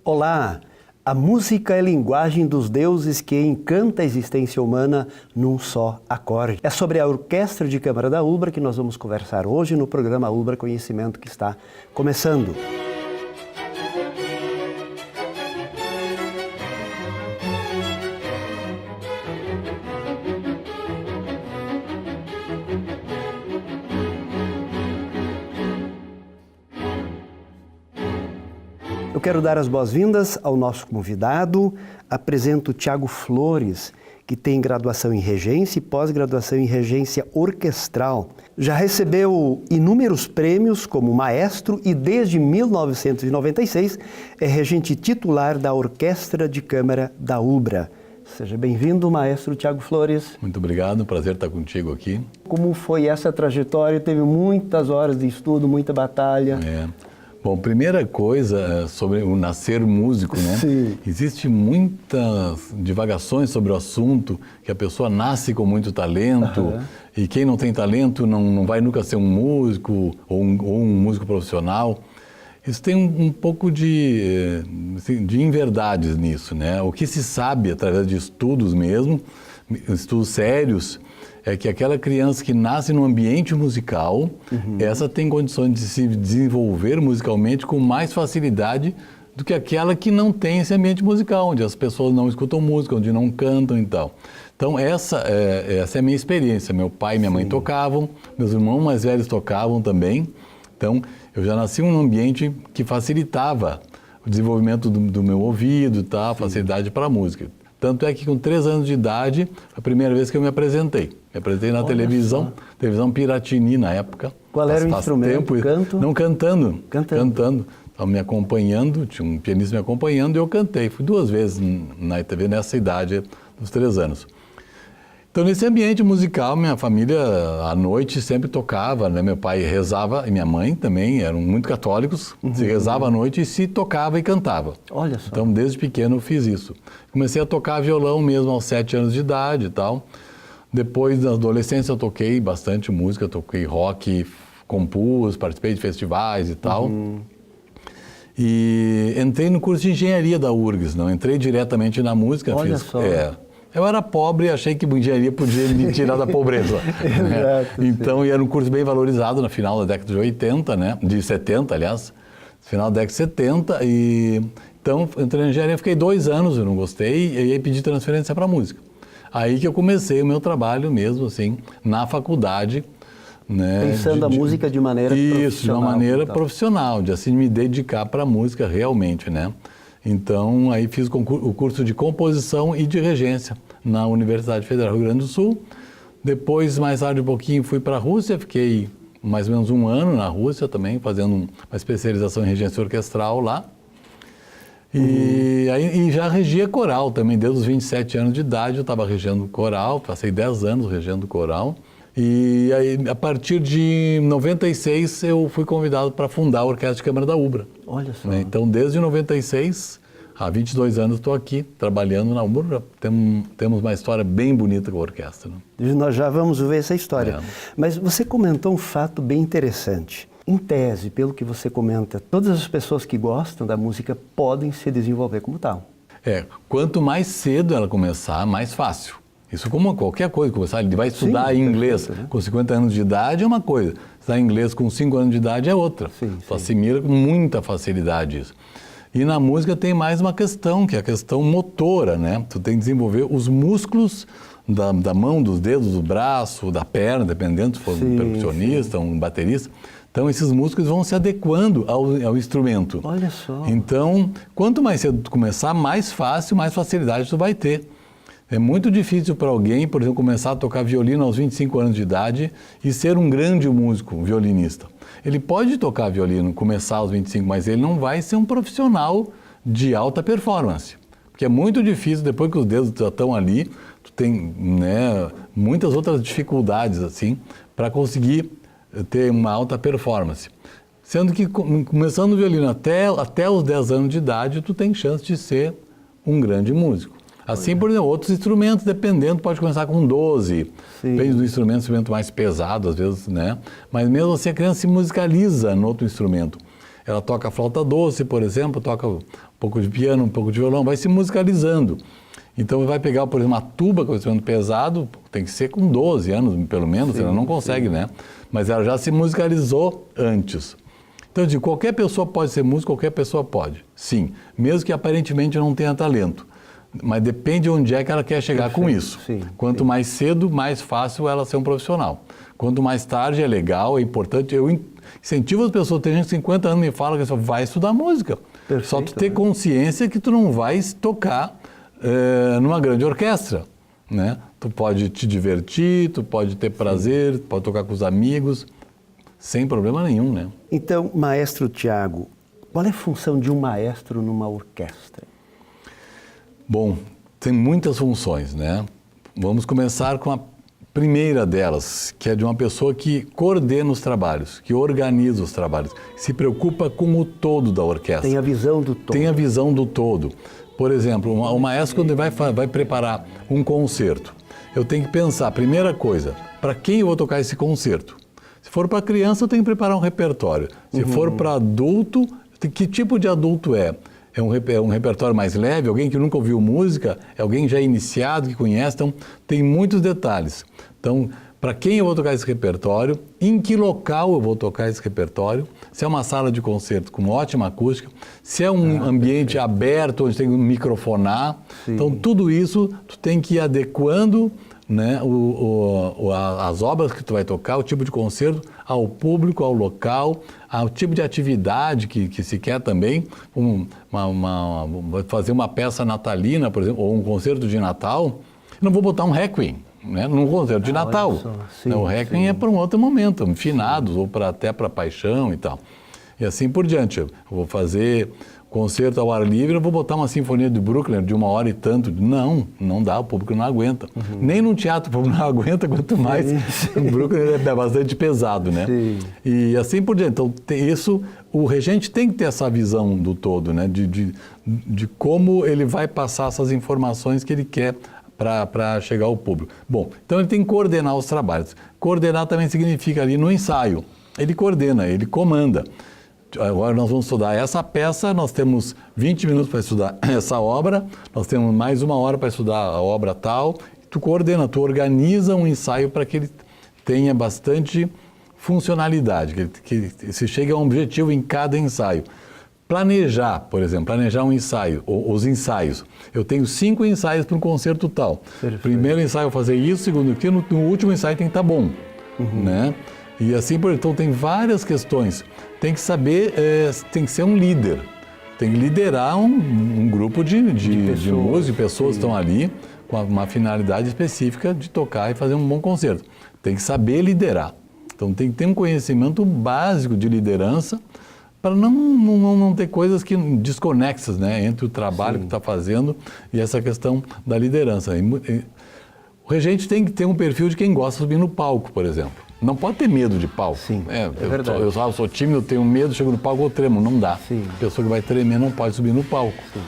Olá! A música é linguagem dos deuses que encanta a existência humana num só acorde. É sobre a Orquestra de Câmara da ULBRA que nós vamos conversar hoje no programa ULBRA Conhecimento, que está começando. Eu quero dar as boas-vindas ao nosso convidado. Apresento o Thiago Flores, que tem graduação em regência e pós-graduação em regência orquestral. Já recebeu inúmeros prêmios como maestro e desde 1996 é regente titular da Orquestra de Câmara da ULBRA. Seja bem-vindo, maestro Thiago Flores. Muito obrigado, prazer estar contigo aqui. Como foi essa trajetória? Teve muitas horas de estudo, muita batalha. Bom, primeira coisa sobre o nascer músico, né? Sim. Existe muitas divagações sobre o assunto, que a pessoa nasce com muito talento, e quem não tem talento não vai nunca ser um músico ou um músico profissional. Isso tem um pouco de inverdades nisso, né? O que se sabe através de estudos mesmo, estudos sérios, é que aquela criança que nasce num ambiente musical, essa tem condições de se desenvolver musicalmente com mais facilidade do que aquela que não tem esse ambiente musical, onde as pessoas não escutam música, onde não cantam e tal. Então essa é a minha experiência. Meu pai e minha mãe tocavam, meus irmãos mais velhos tocavam também. Então eu já nasci num ambiente que facilitava o desenvolvimento do meu ouvido e tal, facilidade para a música. Tanto é que com 3 anos de idade, a primeira vez que eu me apresentei. Me apresentei na televisão Piratini na época. Qual era o instrumento? Canto? Não, cantando. Estava me acompanhando, tinha um pianista me acompanhando e eu cantei. Fui 2 vezes na TV nessa idade, dos 3 anos. Então, nesse ambiente musical, minha família, à noite, sempre tocava, né? Meu pai rezava, e minha mãe também, eram muito católicos, se rezava à noite e se tocava e cantava. Olha só. Então, desde pequeno eu fiz isso. Comecei a tocar violão mesmo aos 7 anos de idade e tal. Depois, na adolescência, eu toquei bastante música, toquei rock, compus, participei de festivais e tal. E entrei no curso de engenharia da URGS, não entrei diretamente na música. Olha só. Eu era pobre e achei que engenharia podia me tirar da pobreza. Exato, então, e era um curso bem valorizado no final da década de 80, né? De 70, aliás. No final da década de 70. Então, entrei na engenharia, fiquei 2 anos, eu não gostei, e aí pedi transferência para música. Aí que eu comecei o meu trabalho mesmo, assim, na faculdade. Né? Pensando a música de maneira profissional. Isso, de uma maneira profissional, de assim me dedicar para a música realmente, né? Então, aí fiz o curso de composição e de regência na Universidade Federal do Rio Grande do Sul. Depois, mais tarde um pouquinho, fui para a Rússia, fiquei mais ou menos 1 ano na Rússia também, fazendo uma especialização em regência orquestral lá. E já regia coral também, desde os 27 anos de idade eu estava regendo coral, passei 10 anos regendo coral. E aí, a partir de 96, eu fui convidado para fundar a Orquestra de Câmara da ULBRA. Olha só. Então, desde 96, há 22 anos, estou aqui trabalhando na ULBRA. Temos uma história bem bonita com a orquestra. Né? Nós já vamos ver essa história. Mas você comentou um fato bem interessante. Em tese, pelo que você comenta, todas as pessoas que gostam da música podem se desenvolver como tal. Quanto mais cedo ela começar, mais fácil. Isso como qualquer coisa, começar, ele vai estudar inglês com 50 anos de idade é uma coisa, estudar inglês com 5 anos de idade é outra. Tu assimila com muita facilidade isso. E na música tem mais uma questão, que é a questão motora, né? Tu tem que desenvolver os músculos da mão, dos dedos, do braço, da perna, dependendo se for um percussionista, um baterista. Então, esses músculos vão se adequando ao instrumento. Olha só. Então, quanto mais cedo tu começar, mais fácil, mais facilidade tu vai ter. É muito difícil para alguém, por exemplo, começar a tocar violino aos 25 anos de idade e ser um grande músico, um violinista. Ele pode tocar violino, começar aos 25, mas ele não vai ser um profissional de alta performance. Porque é muito difícil, depois que os dedos já estão ali, tu tem, né, muitas outras dificuldades assim, para conseguir ter uma alta performance. Sendo que começando o violino até os 10 anos de idade, tu tem chance de ser um grande músico. Assim, por exemplo, outros instrumentos, dependendo, pode começar com 12. Depende do instrumento mais pesado, às vezes, né? Mas mesmo assim, a criança se musicaliza no outro instrumento. Ela toca flauta doce, por exemplo, toca pouco de piano, um pouco de violão, vai se musicalizando. Então vai pegar, por exemplo, uma tuba, que é um instrumento pesado, tem que ser com 12 anos, pelo menos, ela não consegue, né? Mas ela já se musicalizou antes. Então eu digo, qualquer pessoa pode ser músico, qualquer pessoa pode, sim, mesmo que aparentemente não tenha talento. Mas depende de onde é que ela quer chegar com isso. Quanto mais cedo, mais fácil ela ser um profissional. Quanto mais tarde é legal, é importante. Eu incentivo as pessoas, tem gente de 50 anos que me fala que só vai estudar música. Perfeito, só tu ter consciência que tu não vai tocar numa grande orquestra, né? Tu pode te divertir, tu pode ter prazer, pode tocar com os amigos, sem problema nenhum, né? Então, maestro Tiago, qual é a função de um maestro numa orquestra? Bom, tem muitas funções, né? Vamos começar com a primeira delas, que é de uma pessoa que coordena os trabalhos, que organiza os trabalhos, se preocupa com o todo da orquestra. Tem a visão do todo. Tem a visão do todo. Por exemplo, o maestro, quando ele vai preparar um concerto, eu tenho que pensar, primeira coisa, para quem eu vou tocar esse concerto? Se for para criança, eu tenho que preparar um repertório. Se for para adulto, que tipo de adulto é? É um repertório mais leve, alguém que nunca ouviu música, é alguém já iniciado, que conhece, então tem muitos detalhes. Então, para quem eu vou tocar esse repertório, em que local eu vou tocar esse repertório, se é uma sala de concerto com ótima acústica, se é um ambiente aberto, onde tem que microfonar. Sim. Então, tudo isso tu tem que ir adequando, né, as obras que tu vai tocar, o tipo de concerto, ao público, ao local, ao tipo de atividade que se quer também. Fazer uma peça natalina, por exemplo, ou um concerto de Natal, eu não vou botar um requiem, né, num concerto de Natal. Sim, o requiem é para um outro momento, finados, ou até para paixão e tal. E assim por diante. Eu vou fazer concerto ao ar livre, eu vou botar uma sinfonia de Bruckner de 1h e tanto. Não dá, o público não aguenta. Nem num teatro o público não aguenta, quanto mais o Bruckner é bastante pesado, né? Sim. E assim por diante. Então, o regente tem que ter essa visão do todo, né? De como ele vai passar essas informações que ele quer para chegar ao público. Bom, então ele tem que coordenar os trabalhos. Coordenar também significa ali no ensaio. Ele coordena, ele comanda. Agora nós vamos estudar essa peça, nós temos 20 minutos para estudar essa obra, nós temos mais 1 hora para estudar a obra tal. Tu coordena, tu organiza um ensaio para que ele tenha bastante funcionalidade, que se chegue a um objetivo em cada ensaio. Planejar, por exemplo, planejar um ensaio, os ensaios. Eu tenho 5 ensaios para um concerto tal. Perfeito. Primeiro ensaio eu vou fazer isso, segundo aquilo, no último ensaio tem que estar bom, né? E assim, então tem várias questões. Tem que saber, tem que ser um líder. Tem que liderar um grupo de músicos, de pessoas que estão ali com uma finalidade específica de tocar e fazer um bom concerto. Tem que saber liderar. Então tem que ter um conhecimento básico de liderança para não ter coisas desconexas, né, entre o trabalho que está fazendo e essa questão da liderança. O regente tem que ter um perfil de quem gosta de subir no palco, por exemplo. Não pode ter medo de palco. Sim, é verdade. Eu sou tímido, eu tenho medo, chego no palco, eu tremo. Não dá. Sim. A pessoa que vai tremer não pode subir no palco. Sim.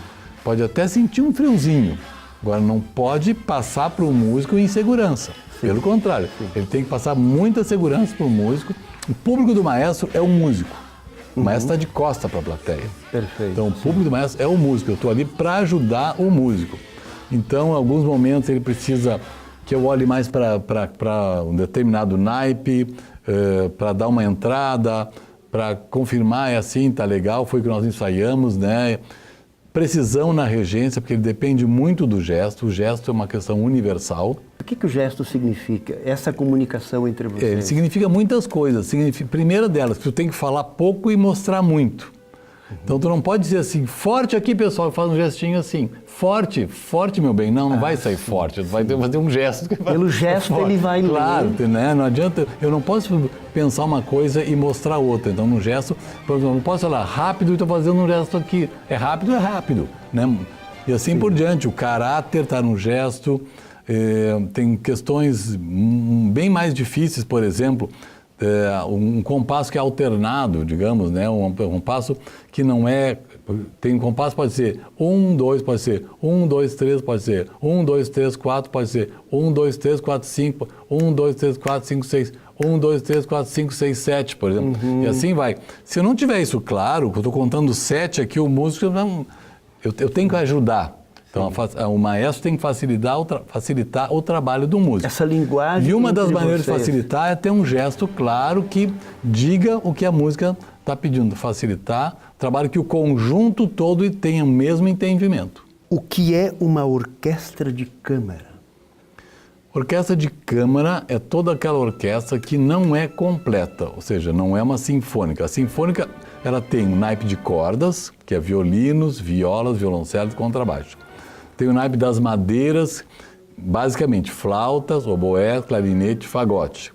Pode até sentir um friozinho. Agora, não pode passar para o músico insegurança. Sim. Pelo contrário, ele tem que passar muita segurança para o músico. O público do maestro é o músico. O maestro está de costa para a plateia. Perfeito. Então, o público do maestro é o músico. Eu estou ali para ajudar o músico. Então, em alguns momentos, ele precisa que eu olhe mais para um determinado naipe, para dar uma entrada, para confirmar, é assim, tá legal, foi o que nós ensaiamos, né? Precisão na regência, porque ele depende muito do gesto. O gesto é uma questão universal. O que o gesto significa? Essa comunicação entre vocês? Ele significa muitas coisas. Primeira delas, que tu tem que falar pouco e mostrar muito. Então tu não pode dizer assim, forte aqui, pessoal, faz um gestinho assim, forte, meu bem. Não vai sair forte, vai ter um gesto. Pelo gesto ele vai ler. Claro, né? Não adianta, eu não posso pensar uma coisa e mostrar outra. Então no gesto, por exemplo, eu não posso falar rápido e estou fazendo um gesto aqui. É rápido, né? E assim por diante, o caráter está no gesto, tem questões bem mais difíceis, por exemplo, um compasso que é alternado, digamos, né? Um compasso que não é... Tem um compasso, pode ser 1, 2, pode ser 1, 2, 3, pode ser 1, 2, 3, 4, pode ser 1, 2, 3, 4, 5, 1, 2, 3, 4, 5, 6, 1, 2, 3, 4, 5, 6, 7, por exemplo. E assim vai. Se eu não tiver isso claro, que eu estou contando 7 aqui, o músico eu tenho que ajudar. Então, o maestro tem que facilitar o trabalho do músico. Essa linguagem. E uma das maneiras de facilitar é ter um gesto claro que diga o que a música está pedindo. Facilitar o trabalho que o conjunto todo tenha o mesmo entendimento. O que é uma orquestra de câmara? Orquestra de câmara é toda aquela orquestra que não é completa, ou seja, não é uma sinfônica. A sinfônica, ela tem um naipe de cordas, que é violinos, violas, violoncelos e contrabaixo. Tem o naipe das madeiras, basicamente flautas, oboé, clarinete, fagote.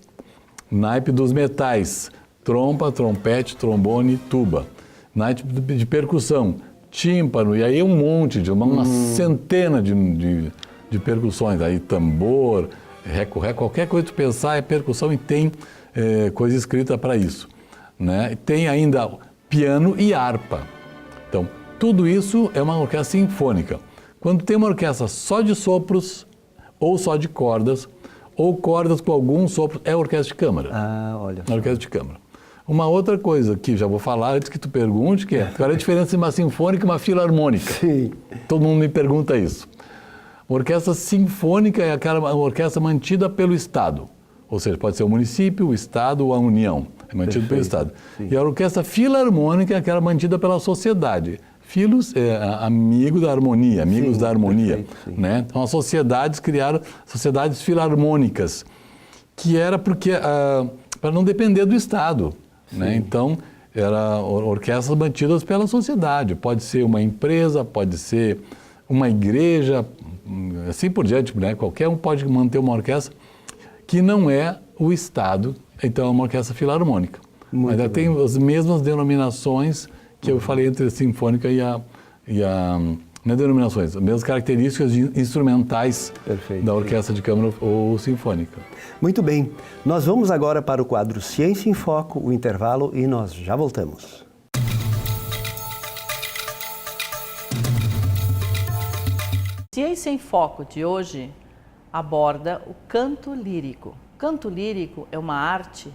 Naipe dos metais, trompa, trompete, trombone, tuba. Naipe de percussão, tímpano, e aí um monte, uma centena de percussões. Aí tambor, ré, qualquer coisa que tu pensar é percussão e tem coisa escrita para isso. Né? E tem ainda piano e harpa. Então, tudo isso é uma orquestra sinfônica. Quando tem uma orquestra só de sopros, ou só de cordas, ou cordas com alguns sopros, é orquestra de câmara. Ah, olha. É orquestra de câmara. Uma outra coisa que já vou falar antes que tu pergunte, que é qual é a diferença entre uma sinfônica e uma filarmônica? Sim. Todo mundo me pergunta isso. Uma orquestra sinfônica é aquela orquestra mantida pelo Estado. Ou seja, pode ser o município, o Estado ou a União. É mantido pelo Estado. Sim. E a orquestra filarmônica é aquela mantida pela sociedade. Filos é amigo da harmonia, amigos da harmonia. Perfeito, né? Então, as sociedades criaram sociedades filarmônicas, que era porque para não depender do Estado. Né? Então, eram orquestras mantidas pela sociedade. Pode ser uma empresa, pode ser uma igreja, assim por diante. Né? Qualquer um pode manter uma orquestra que não é o Estado, então é uma orquestra filarmônica. Mas ela tem as mesmas denominações que eu falei entre a sinfônica e a não é denominações, as mesmas características instrumentais da orquestra de câmara ou sinfônica. Muito bem, nós vamos agora para o quadro Ciência em Foco, o intervalo, e nós já voltamos. Ciência em Foco de hoje aborda o canto lírico. O canto lírico é uma arte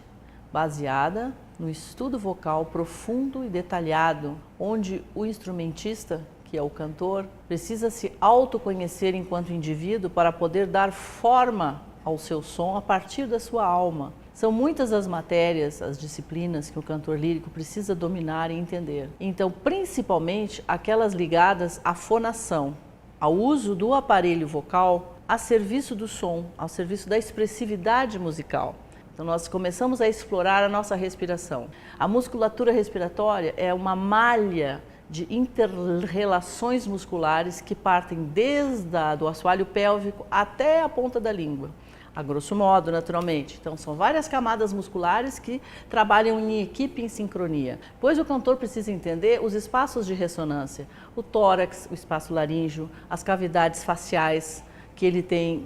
baseada no estudo vocal profundo e detalhado, onde o instrumentista, que é o cantor, precisa se autoconhecer enquanto indivíduo para poder dar forma ao seu som a partir da sua alma. São muitas as matérias, as disciplinas que o cantor lírico precisa dominar e entender. Então, principalmente aquelas ligadas à fonação, ao uso do aparelho vocal a serviço do som, ao serviço da expressividade musical. Então, nós começamos a explorar a nossa respiração. A musculatura respiratória é uma malha de inter-relações musculares que partem desde o assoalho pélvico até a ponta da língua. A grosso modo, naturalmente. Então, são várias camadas musculares que trabalham em equipe, em sincronia. Pois o cantor precisa entender os espaços de ressonância, o tórax, o espaço laríngeo, as cavidades faciais que ele tem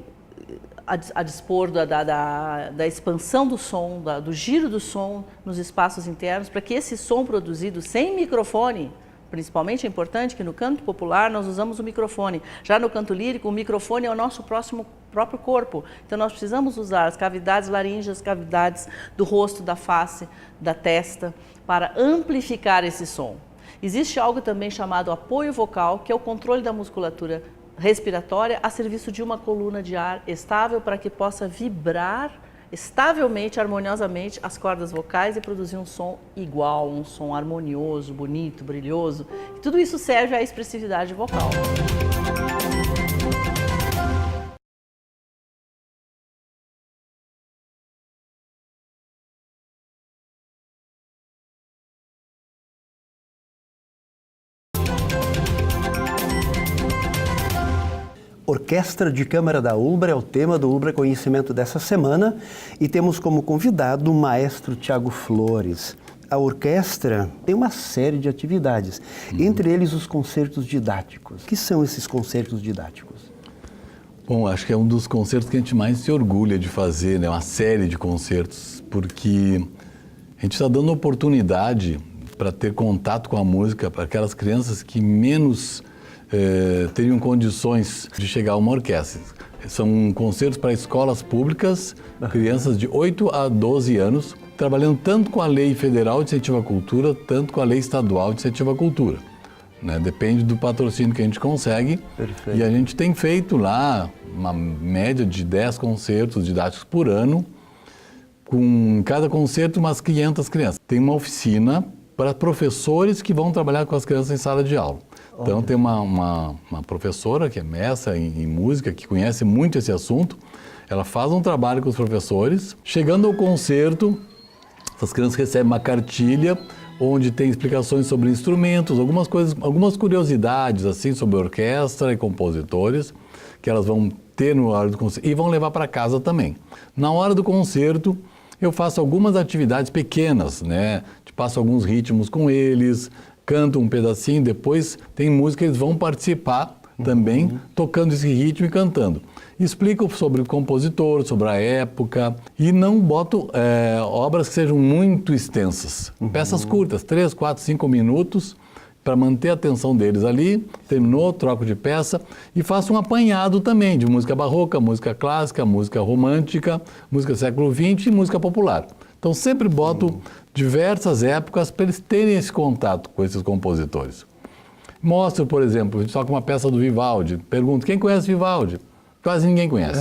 a dispor da expansão do som, do giro do som nos espaços internos, para que esse som produzido sem microfone, principalmente é importante que no canto popular nós usamos o microfone. Já no canto lírico, o microfone é o nosso próprio corpo. Então nós precisamos usar as cavidades laríngeas, as cavidades do rosto, da face, da testa, para amplificar esse som. Existe algo também chamado apoio vocal, que é o controle da musculatura respiratória a serviço de uma coluna de ar estável para que possa vibrar estavelmente, harmoniosamente as cordas vocais e produzir um som igual, um som harmonioso, bonito, brilhoso. E tudo isso serve à expressividade vocal. Orquestra de Câmara da Ulbra é o tema do Ulbra Conhecimento dessa semana e temos como convidado o maestro Tiago Flores. A orquestra tem uma série de atividades, entre eles os concertos didáticos. O que são esses concertos didáticos? Bom, acho que é um dos concertos que a gente mais se orgulha de fazer, né? Uma série de concertos, porque a gente está dando oportunidade para ter contato com a música para aquelas crianças que menos teriam condições de chegar a uma orquestra. São concertos para escolas públicas, crianças de 8 a 12 anos, trabalhando tanto com a Lei Federal de Incentivo à Cultura, tanto com a Lei Estadual de Incentivo à Cultura. né? Depende do patrocínio que a gente consegue. Perfeito. E a gente tem feito lá uma média de 10 concertos didáticos por ano, com em cada concerto umas 500 crianças. Tem uma oficina para professores que vão trabalhar com as crianças em sala de aula. Então tem uma professora que é mestra em música, que conhece muito esse assunto. Ela faz um trabalho com os professores. Chegando ao concerto, essas crianças recebem uma cartilha onde tem explicações sobre instrumentos, algumas coisas, algumas curiosidades assim sobre orquestra e compositores que elas vão ter na hora do concerto e vão levar para casa também. Na hora do concerto, eu faço algumas atividades pequenas, né? Passo alguns ritmos com eles, canto um pedacinho, depois tem música que eles vão participar também, tocando esse ritmo e cantando. Explico sobre o compositor, sobre a época e não boto obras que sejam muito extensas. Peças curtas, 3, 4, 5 minutos, para manter a atenção deles ali. Terminou, troco de peça e faço um apanhado também de música barroca, música clássica, música romântica, música século XX e música popular. Então sempre boto diversas épocas para eles terem esse contato com esses compositores. Mostro, por exemplo, a gente toca uma peça do Vivaldi, pergunto, quem conhece Vivaldi? Quase ninguém conhece.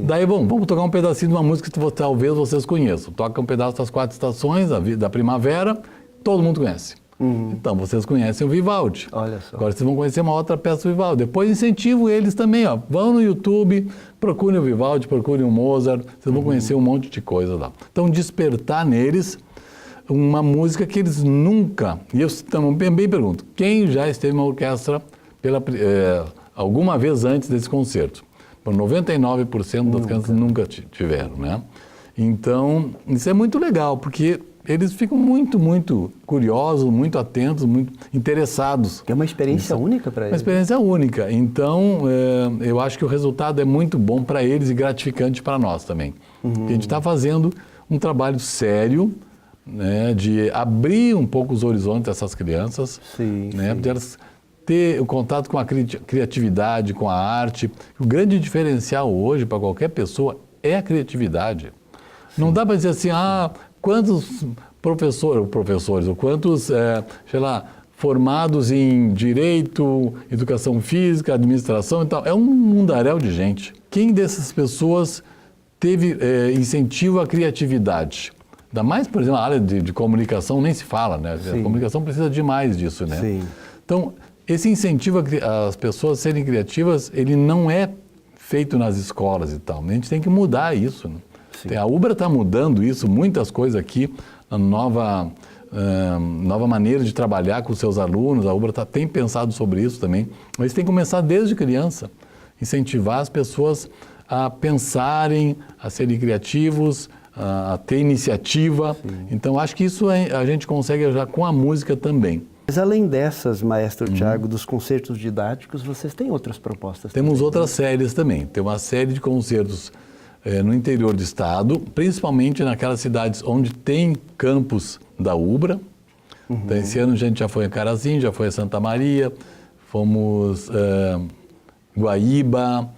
Daí, bom, vamos tocar um pedacinho de uma música que talvez vocês conheçam. Toca um pedaço das 4 estações, da primavera, todo mundo conhece. Então, vocês conhecem o Vivaldi. Olha só. Agora vocês vão conhecer uma outra peça do Vivaldi. Depois incentivo eles também, ó. Vão no YouTube, procurem o Vivaldi, procurem o Mozart, vocês vão conhecer um monte de coisa lá. Então, despertar neles uma música que eles nunca... E eu também pergunto, quem já esteve numa orquestra alguma vez antes desse concerto? 99% das crianças nunca tiveram, né? Então, isso é muito legal, porque eles ficam muito, muito curiosos, muito atentos, muito interessados. É uma experiência única para eles. Uma experiência única. Então, eu acho que o resultado é muito bom para eles e gratificante para nós também. A gente está fazendo um trabalho sério, né, de abrir um pouco os horizontes dessas crianças, né, de elas ter o contato com a criatividade, com a arte. O grande diferencial hoje para qualquer pessoa é a criatividade. Não dá para dizer assim, quantos professores, ou quantos, sei lá, formados em direito, educação física, administração e tal. É um mundaréu de gente. Quem dessas pessoas teve incentivo à criatividade? Ainda mais, por exemplo, a área de comunicação nem se fala, né? A comunicação precisa demais disso, né? Sim. Então, esse incentivo às pessoas serem criativas, ele não é feito nas escolas e tal. A gente tem que mudar isso, né? A Ubra está mudando isso, muitas coisas aqui, a nova maneira de trabalhar com os seus alunos, a Ubra tem pensado sobre isso também, mas tem que começar desde criança, incentivar as pessoas a pensarem, a serem criativos, a ter iniciativa. Então, acho que isso a gente consegue já com a música também. Mas além dessas, maestro Tiago, dos concertos didáticos, vocês têm outras propostas? Temos também, outras séries também. Tem uma série de concertos no interior do estado, principalmente naquelas cidades onde tem campus da Ubra. Então, esse ano a gente já foi a Carazinho, já foi a Santa Maria, fomos Guaíba.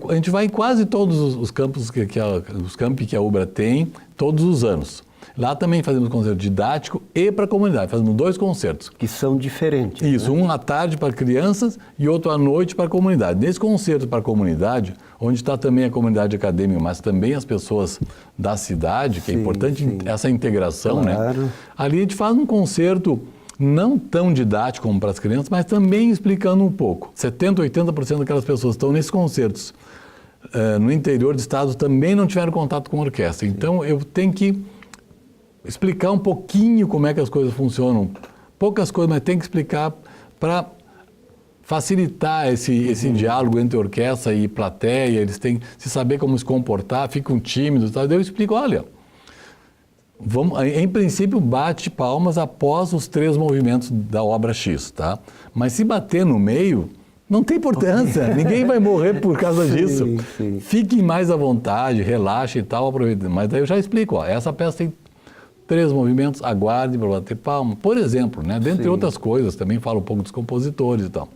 A gente vai em quase todos os campos os campi que a Ubra tem, todos os anos. Lá também fazemos concerto didático e para a comunidade, fazemos 2 concertos. Que são diferentes. Isso, né? um à tarde para crianças e outro à noite para a comunidade. Nesse concerto para a comunidade, onde está também a comunidade acadêmica, mas também as pessoas da cidade, que é importante essa integração, claro, né? Ali a gente faz um concerto não tão didático como para as crianças, mas também explicando um pouco. 70%, 80% daquelas pessoas que estão nesses concertos no interior do estado também não tiveram contato com a orquestra. Então eu tenho que explicar um pouquinho como é que as coisas funcionam. Poucas coisas, mas tem que explicar para facilitar esse diálogo entre orquestra e plateia. Eles têm que se saber como se comportar, ficam tímidos. Tal. Daí eu explico, olha, em princípio bate palmas após os 3 movimentos da obra X, tá? Mas se bater no meio, não tem importância, ninguém vai morrer por causa disso. Fiquem mais à vontade, relaxem e tal, aproveitem. Mas daí eu já explico, ó, essa peça tem 3 movimentos, aguarde para bater palma, por exemplo, né? Dentre outras coisas, também falo um pouco dos compositores e tal.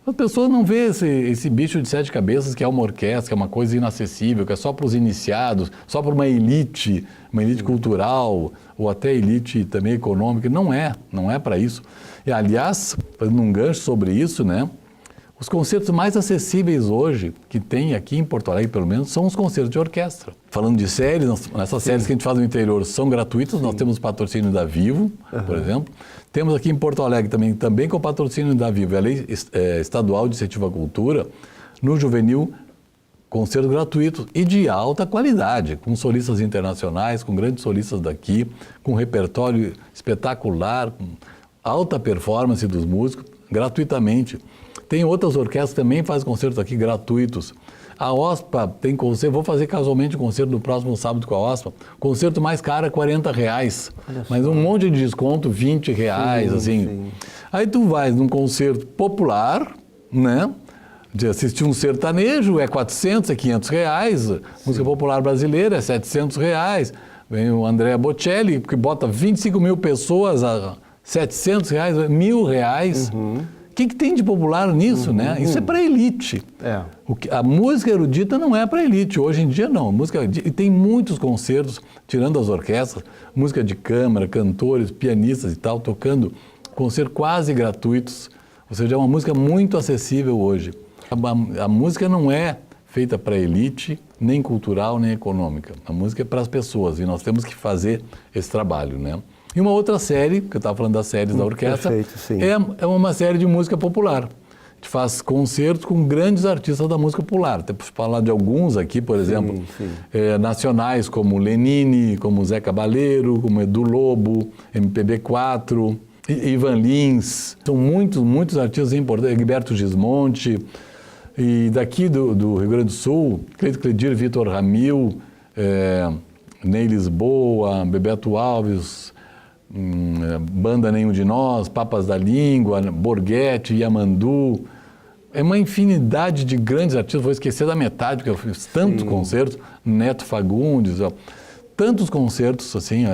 As pessoas não vê esse bicho de 7 cabeças que é uma orquestra, que é uma coisa inacessível, que é só para os iniciados, só para uma elite cultural ou até elite também econômica. Não é para isso. E, aliás, fazendo um gancho sobre isso, né? Os concertos mais acessíveis hoje, que tem aqui em Porto Alegre, pelo menos, são os concertos de orquestra. Falando de séries, essas séries que a gente faz no interior são gratuitas. Nós temos patrocínio da Vivo, por exemplo. Temos aqui em Porto Alegre também com patrocínio da Vivo, a Lei Estadual de Incentivo à Cultura, no Juvenil, concertos gratuitos e de alta qualidade, com solistas internacionais, com grandes solistas daqui, com repertório espetacular, com alta performance dos músicos, gratuitamente. Tem outras orquestras que também fazem concertos aqui gratuitos. A OSPA tem concerto, vou fazer casualmente o concerto no próximo sábado com a OSPA. Concerto mais caro é R$40, mas um monte de desconto, R$20, assim. Sim. Aí tu vais num concerto popular, né? De assistir um sertanejo é R$400, é R$500. Música popular brasileira é R$700. Vem o André Bocelli, que bota 25 mil pessoas a R$700, R$1.000. O que tem de popular nisso, né? Isso é para elite. A música erudita não é para elite, hoje em dia não. E tem muitos concertos, tirando as orquestras, música de câmara, cantores, pianistas e tal, tocando concertos quase gratuitos. Ou seja, é uma música muito acessível hoje. A música não é feita para elite, nem cultural, nem econômica. A música é para as pessoas e nós temos que fazer esse trabalho, né? E uma outra série, que eu estava falando das séries da orquestra, é uma série de música popular. A gente faz concertos com grandes artistas da música popular. Até para falar de alguns aqui, por exemplo, nacionais como Lenine, como Zé Cabaleiro, como Edu Lobo, MPB4, Ivan Lins. São muitos artistas importantes, Egberto Gismonti. E daqui do Rio Grande do Sul, Cleito Cledir, Vitor Ramil, Ney Lisboa, Bebeto Alves, Banda Nenhum de Nós, Papas da Língua, Borghetti, Yamandu. É uma infinidade de grandes artistas, vou esquecer da metade, porque eu fiz tantos concertos, Neto Fagundes, tantos concertos, assim,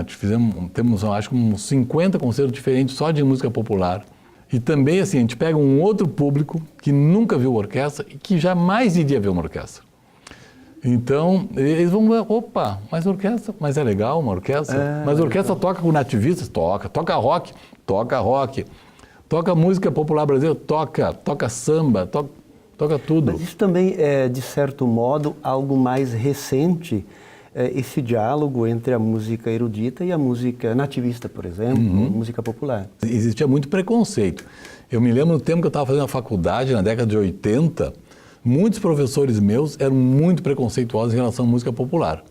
temos acho que uns 50 concertos diferentes só de música popular. E também, assim, a gente pega um outro público que nunca viu orquestra e que jamais iria ver uma orquestra. Então, eles vão ver, opa, mas é legal uma orquestra? Mas a orquestra toca com nativistas? Toca rock? Toca música popular brasileira? Toca samba, toca tudo. Mas isso também é, de certo modo, algo mais recente, esse diálogo entre a música erudita e a música nativista, por exemplo, música popular. Existia muito preconceito. Eu me lembro no tempo que eu estava fazendo a faculdade, na década de 80, muitos professores meus eram muito preconceituosos em relação à música popular.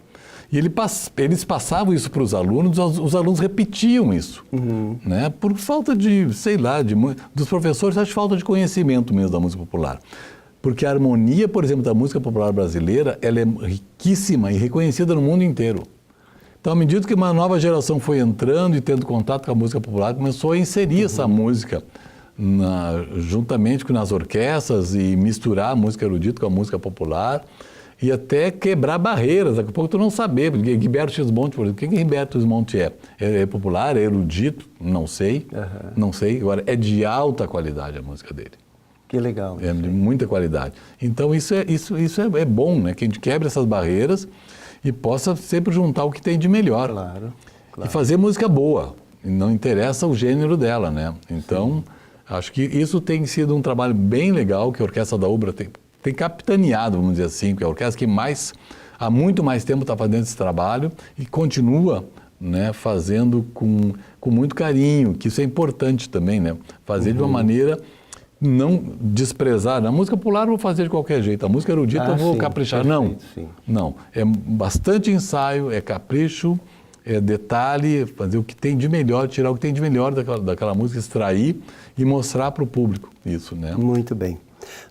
E eles passavam isso para os alunos repetiam isso. Né? Por falta de, dos professores, acho falta de conhecimento mesmo da música popular. Porque a harmonia, por exemplo, da música popular brasileira, ela é riquíssima e reconhecida no mundo inteiro. Então, à medida que uma nova geração foi entrando e tendo contato com a música popular, começou a inserir essa música juntamente nas orquestras e misturar a música erudita com a música popular e até quebrar barreiras. Daqui a pouco tu não saber, porque Egberto Gismonti, por exemplo, o que Egberto Gismonti é? É popular, é erudito? Não sei, não sei. Agora, é de alta qualidade a música dele. Que legal. É de muita qualidade. Então, isso é bom, né? Que a gente quebre essas barreiras e possa sempre juntar o que tem de melhor. Claro. E fazer música boa. E não interessa o gênero dela, né? Então, acho que isso tem sido um trabalho bem legal que a Orquestra da Ubra tem capitaneado, vamos dizer assim, que é a orquestra que há muito mais tempo está fazendo esse trabalho e continua, né, fazendo com muito carinho, que isso é importante também, né? Fazer de uma maneira, não desprezar. A música popular eu vou fazer de qualquer jeito, a música erudita eu vou caprichar. Não, é bastante ensaio, é capricho, é detalhe, fazer o que tem de melhor, tirar o que tem de melhor daquela música, extrair e mostrar para o público isso, né? Muito bem.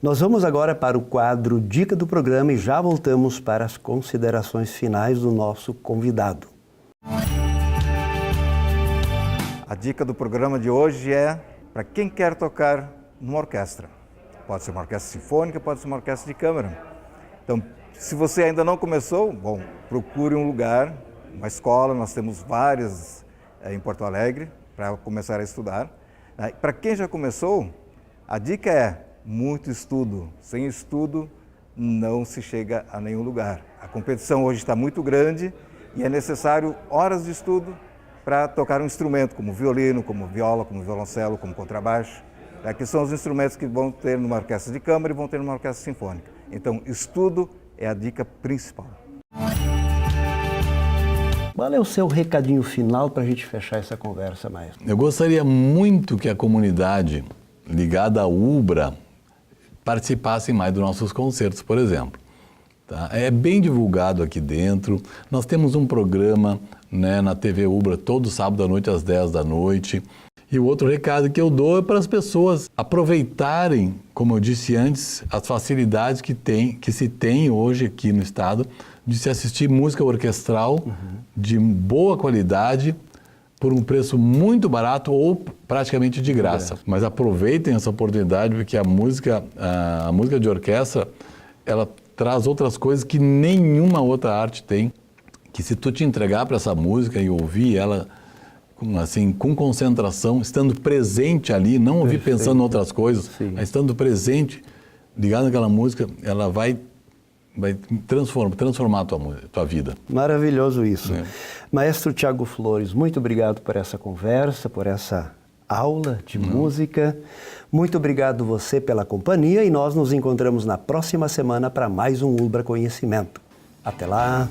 Nós vamos agora para o quadro Dica do Programa e já voltamos para as considerações finais do nosso convidado. A dica do programa de hoje é para quem quer tocar numa orquestra. Pode ser uma orquestra sinfônica, pode ser uma orquestra de câmara. Então, se você ainda não começou, bom, procure um lugar, uma escola, nós temos várias em Porto Alegre para começar a estudar. Para quem já começou, a dica é muito estudo. Sem estudo, não se chega a nenhum lugar. A competição hoje está muito grande e é necessário horas de estudo para tocar um instrumento, como violino, como viola, como violoncelo, como contrabaixo. Aqui são os instrumentos que vão ter numa orquestra de câmara e vão ter numa orquestra sinfônica. Então, estudo é a dica principal. Qual é o seu recadinho final para a gente fechar essa conversa, maestro? Eu gostaria muito que a comunidade ligada à UBRA participasse mais dos nossos concertos, por exemplo. Tá? É bem divulgado aqui dentro. Nós temos um programa, né, na TV UBRA todo sábado à noite às 10 da noite. E o outro recado que eu dou é para as pessoas aproveitarem, como eu disse antes, as facilidades que se tem hoje aqui no estado de se assistir música orquestral de boa qualidade por um preço muito barato ou praticamente de graça. Mas aproveitem essa oportunidade porque a música de orquestra, ela traz outras coisas que nenhuma outra arte tem, que se tu te entregar para essa música e ouvir ela assim, com concentração, estando presente ali, não ouvir pensando em outras coisas, mas estando presente, ligado naquela música, ela vai transformar a tua vida. Maravilhoso isso. Maestro Tiago Flores, muito obrigado por essa conversa, por essa aula de música. Muito obrigado você pela companhia e nós nos encontramos na próxima semana para mais um UBRA Conhecimento. Até lá!